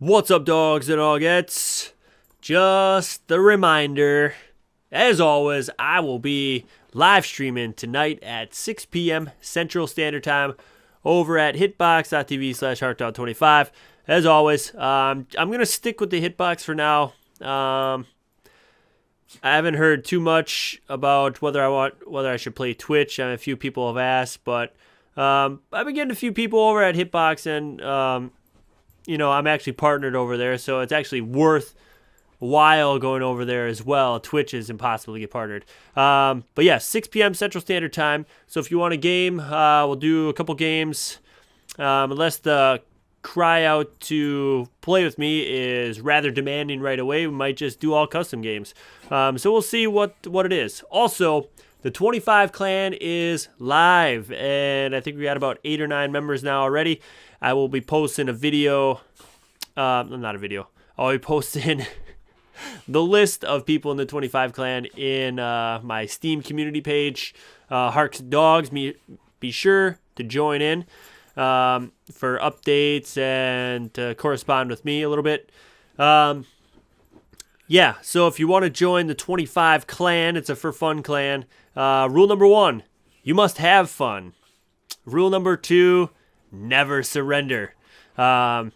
What's up, dogs and dogettes? Just a reminder, as always, I will be live streaming tonight at 6 p.m. Central Standard Time over at hitbox.tv/heartdog25. As always, I'm going to stick with the hitbox for now. I haven't heard too much about whether I should play Twitch. A few people have asked, but I've been getting a few people over at Hitbox, and I'm actually partnered over there, so it's actually worth a while going over there as well. Twitch is impossible to get partnered. But yeah, 6 p.m. Central Standard Time. So if you want a game, we'll do a couple games. Unless the cry out to play with me is rather demanding right away, we might just do all custom games. So we'll see what it is. Also, the 25 clan is live, and I think we got about 8 or 9 members now already. I will be posting a video, not a video, I'll be posting the list of people in the 25 clan in my Steam community page, Harks Dogs. Be sure to join in for updates and to correspond with me a little bit. Yeah, so if you want to join the 25 clan, it's a for fun clan. Rule number 1, you must have fun. Rule number 2, never surrender. And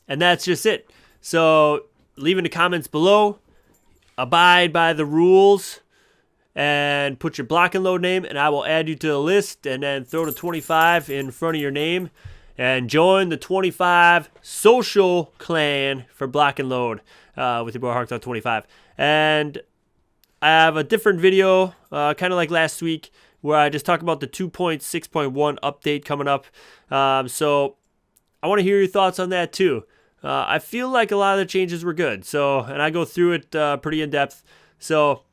that's just it. So leave in the comments below, abide by the rules, and put your block and load name, and I will add you to the list, and then throw the 25 in front of your name and join the 25 social clan for block and load with your boy Harks.25. And I have a different video, kind of like last week, where I just talk about the 2.6.1 update coming up. So I want to hear your thoughts on that too. I feel like a lot of the changes were good. And I go through it pretty in depth. So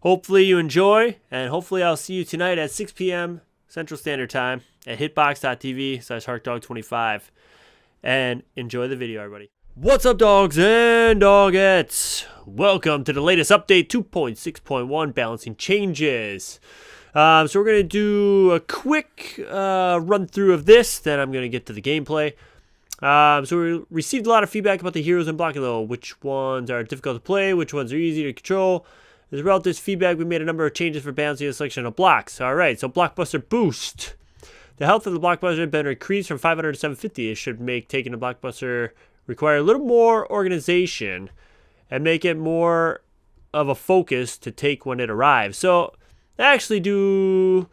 hopefully you enjoy, and hopefully I'll see you tonight at 6 p.m. Central Standard Time at hitbox.tv/heartdog25. And enjoy the video, everybody. What's up, dogs and dogettes? Welcome to the latest update, 2.6.1 balancing changes. So we're going to do a quick run through of this, then I'm going to get to the gameplay. So we received a lot of feedback about the heroes in block and load, which ones are difficult to play, which ones are easy to control. As a result of this feedback, we made a number of changes for balancing the selection of blocks. Alright, so Blockbuster Boost. The health of the Blockbuster has been increased from 500 to 750. It should make taking a Blockbuster require a little more organization and make it more of a focus to take when it arrives. So I feel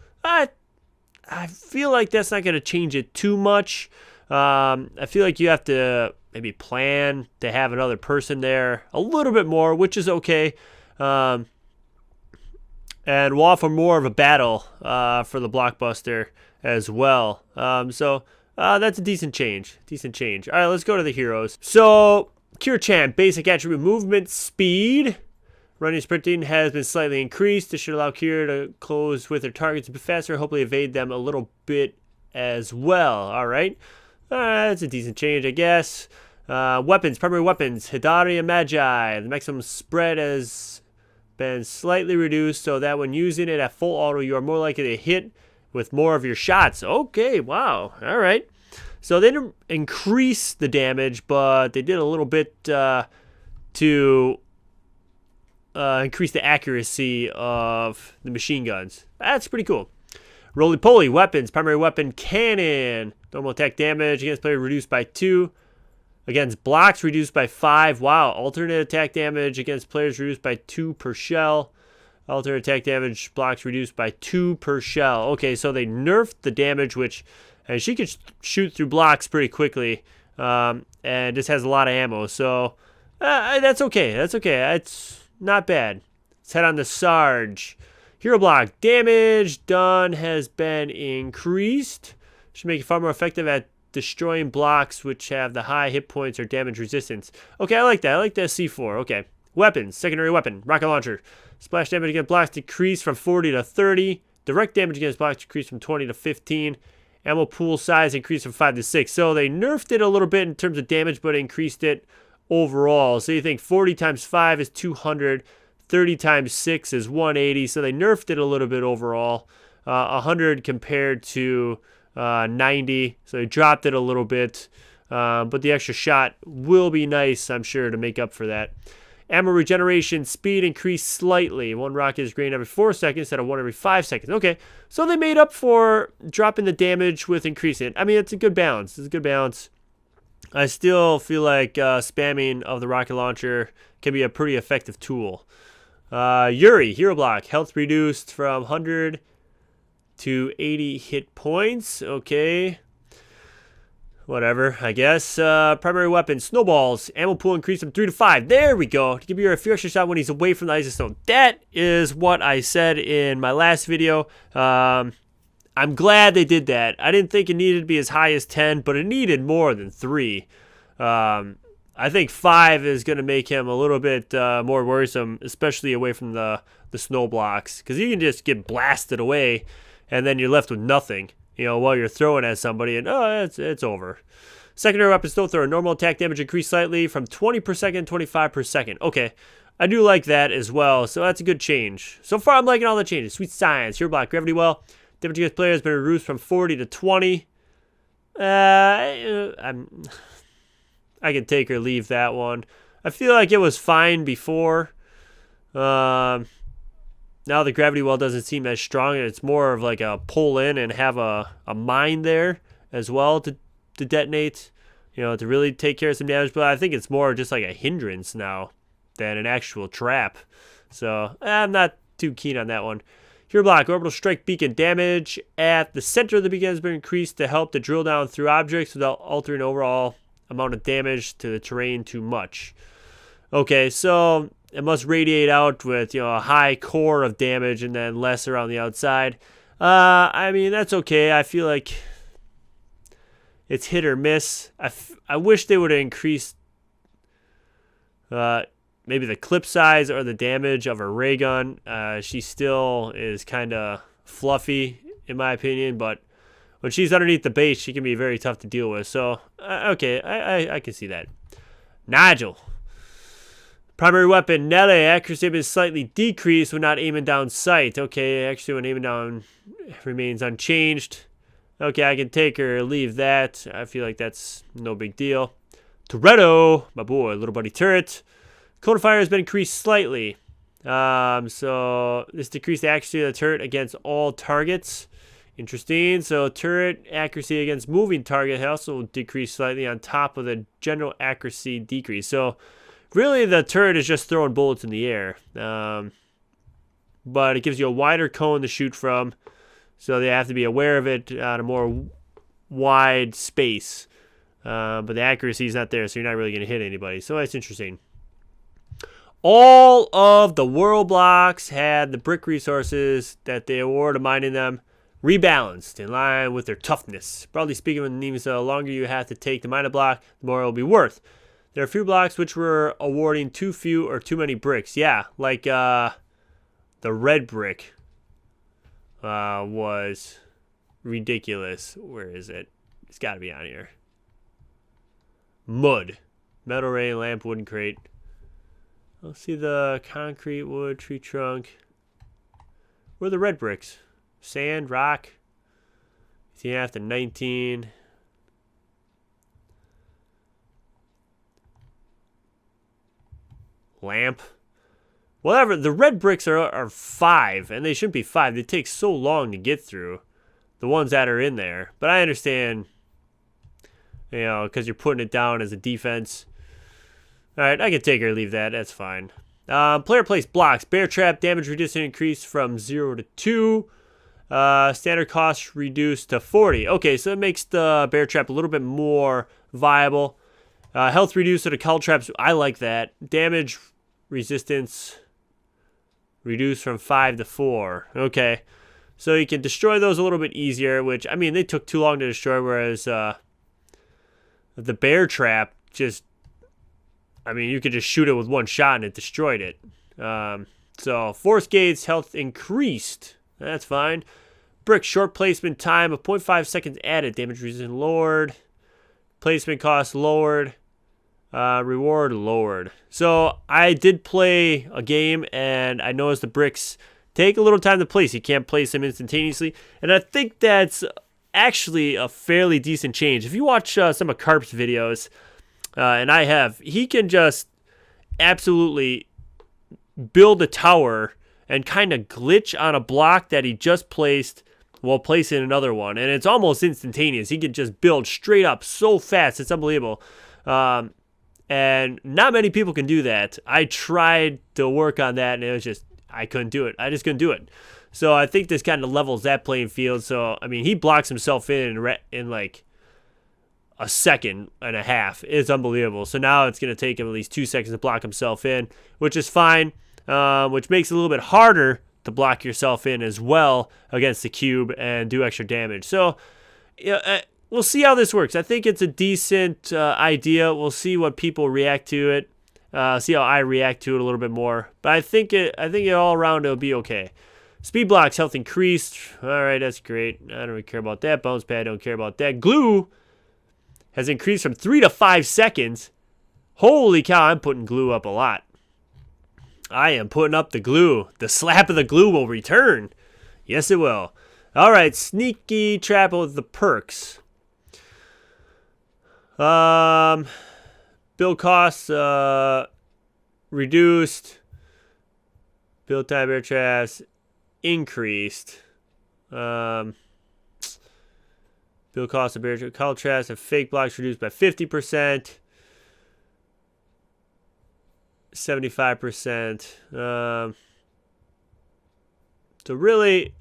like that's not going to change it too much. I feel like you have to maybe plan to have another person there a little bit more, which is okay. And we'll offer more of a battle for the Blockbuster as well. So that's a decent change. All right, let's go to the heroes. So Cure Champ, basic attribute movement speed. Running sprinting has been slightly increased. This should allow Cure to close with their targets a bit faster, hopefully evade them a little bit as well. All right. That's a decent change, I guess. Weapons, primary weapons, Hidari and Magi. The maximum spread has been slightly reduced so that when using it at full auto, you are more likely to hit with more of your shots. Okay, wow. All right. So they didn't increase the damage, but they did a little bit to increase the accuracy of the machine guns. That's pretty cool. Roly-poly weapons, primary weapon, cannon. Normal attack damage against player reduced by 2. Against blocks reduced by 5. Wow. Alternate attack damage against players reduced by 2 per shell. Alternate attack damage blocks reduced by 2 per shell. Okay, so they nerfed the damage, and she could shoot through blocks pretty quickly. And this has a lot of ammo. So that's okay. It's not bad. Let's head on to Sarge. Hero block damage done has been increased. Should make it far more effective at destroying blocks which have the high hit points or damage resistance. Okay, I like that. I like that C4. Okay. Weapons. Secondary weapon. Rocket launcher. Splash damage against blocks decreased from 40 to 30. Direct damage against blocks decreased from 20 to 15. Ammo pool size increased from 5 to 6. So they nerfed it a little bit in terms of damage, but increased it overall. So you think 40 times 5 is 200. 30 times 6 is 180. So they nerfed it a little bit overall. 100 compared to 90. So they dropped it a little bit. But the extra shot will be nice, I'm sure, to make up for that. Ammo regeneration speed increased slightly. One rocket is drained every 4 seconds instead of one every 5 seconds. Okay, so they made up for dropping the damage with increasing it. I mean, it's a good balance. It's a good balance. I still feel like spamming of the rocket launcher can be a pretty effective tool. Yuri, hero block. Health reduced from 100 to 80 hit points. Okay. Whatever, I guess. Primary weapon, snowballs. Ammo pool increased from 3 to 5. There we go. To give you a few extra shot when he's away from the isostone. That is what I said in my last video. I'm glad they did that. I didn't think it needed to be as high as 10, but it needed more than 3. I think 5 is going to make him a little bit more worrisome, especially away from the snow blocks. Because you can just get blasted away, and then you're left with nothing. You know, while you're throwing at somebody, and it's over. Secondary weapon still throw. Normal attack damage increased slightly from 20 per second, 25 per second. Okay, I do like that as well, so that's a good change. So far, I'm liking all the changes. Sweet science, hero block, gravity well. Damage against player has been reduced from 40 to 20. I can take or leave that one. I feel like it was fine before. Now the gravity well doesn't seem as strong. It's more of like a pull in and have a mine there as well to detonate, you know, to really take care of some damage. But I think it's more just like a hindrance now than an actual trap. So I'm not too keen on that one. Hero block, orbital strike beacon. Damage at the center of the beacon has been increased to help to drill down through objects without altering overall amount of damage to the terrain too much. Okay, so it must radiate out with, you know, a high core of damage and then less around the outside. I mean, that's okay. I feel like it's hit or miss. I wish they would have increased maybe the clip size or the damage of her ray gun. She still is kind of fluffy, in my opinion, but when she's underneath the base, she can be very tough to deal with. So, okay, I can see that. Nigel. Primary weapon, Nele, accuracy has been slightly decreased when not aiming down sight. Okay, actually when aiming down remains unchanged. Okay, I can take or leave that. I feel like that's no big deal. Toretto, my boy, little buddy turret. Cone of fire has been increased slightly. So this decreased the accuracy of the turret against all targets. Interesting. So turret accuracy against moving target also decreased slightly on top of the general accuracy decrease. So really, the turret is just throwing bullets in the air. But it gives you a wider cone to shoot from, so they have to be aware of it on a more wide space. But the accuracy is not there, so you're not really going to hit anybody. So that's interesting. All of the world blocks had the brick resources that they awarded mining them rebalanced in line with their toughness. Broadly speaking, when it means the longer you have to take to mine a block, the more it will be worth. There are a few blocks which were awarding too few or too many bricks. Yeah, like the red brick was ridiculous. Where is it? It's got to be on here. Mud. Metal ray, lamp, wooden crate. I'll see the concrete, wood, tree trunk. Where are the red bricks? Sand, rock. 18.5 to 19. Lamp. Whatever. The red bricks are 5, and they shouldn't be 5. They take so long to get through. The ones that are in there. But I understand, you know, because you're putting it down as a defense. Alright, I can take or leave that. That's fine. Player placed blocks. Bear trap damage reduced and increased from 0 to 2. Standard cost reduced to 40. Okay, so it makes the bear trap a little bit more viable. Health reduced to the cull traps. I like that. Damage resistance reduced from 5 to 4. Okay. So you can destroy those a little bit easier, which, I mean, they took too long to destroy, whereas the bear trap just, I mean, you could just shoot it with one shot and it destroyed it. So force gates, health increased. That's fine. Brick short placement time of 0.5 seconds added. Damage resistance lowered. Placement cost lowered. Reward lowered. So I did play a game and I noticed the bricks take a little time to place. You can't place them instantaneously. And I think that's actually a fairly decent change. If you watch some of Carp's videos, and I have, he can just absolutely build a tower and kind of glitch on a block that he just placed while placing another one. And it's almost instantaneous. He can just build straight up so fast. It's unbelievable. And not many people can do that. I tried to work on that, and it was just, I couldn't do it. I just couldn't do it. So I think this kind of levels that playing field. So, I mean, he blocks himself in like a second and a half. It's unbelievable. So now it's going to take him at least 2 seconds to block himself in, which is fine, which makes it a little bit harder to block yourself in as well against the cube and do extra damage. So, yeah, we'll see how this works. I think it's a decent idea. We'll see what people react to it. See how I react to it a little bit more. But I think it all around it'll be okay. Speed blocks, health increased. All right, that's great. I don't really care about that. Bounce pad, don't care about that. Glue has increased from 3 to 5 seconds. Holy cow, I'm putting glue up a lot. I am putting up the glue. The slap of the glue will return. Yes, it will. All right, sneaky trap with the perks. Build costs reduced. Build time air traps increased. Build cost of bear color traps and fake blocks reduced by 50%. 75%. So really,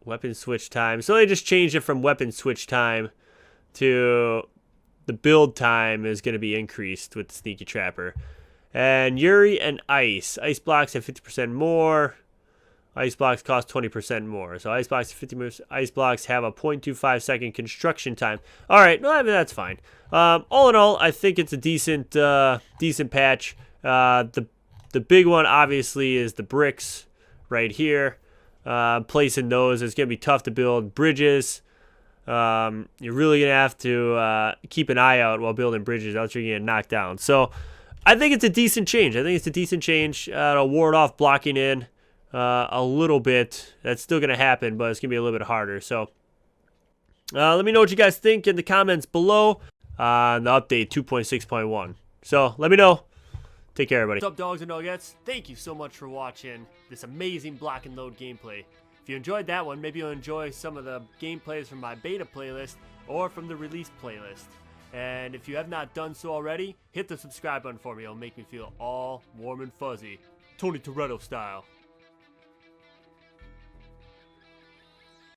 weapon switch time. So they just changed it from weapon switch time to the build time is going to be increased with the Sneaky Trapper. And Yuri and Ice. Ice blocks have 50% more. Ice blocks cost 20% more. So ice blocks ice blocks have a 0.25 second construction time. All right, no, I mean, that's fine. All in all, I think it's a decent patch. The big one obviously is the bricks right here. Placing those, it's gonna be tough to build bridges. You're really gonna have to keep an eye out while building bridges, else you're gonna get knocked down. So I think it's a decent change. It'll ward off blocking in a little bit. That's still going to happen, but it's going to be a little bit harder. So let me know what you guys think in the comments below on the update 2.6.1. So let me know. Take care, everybody. What's up, dogs and nuggets? Thank you so much for watching this amazing block and load gameplay. If you enjoyed that one, maybe you'll enjoy some of the gameplays from my beta playlist or from the release playlist. And if you have not done so already, hit the subscribe button for me. It'll make me feel all warm and fuzzy, Tony Toretto style.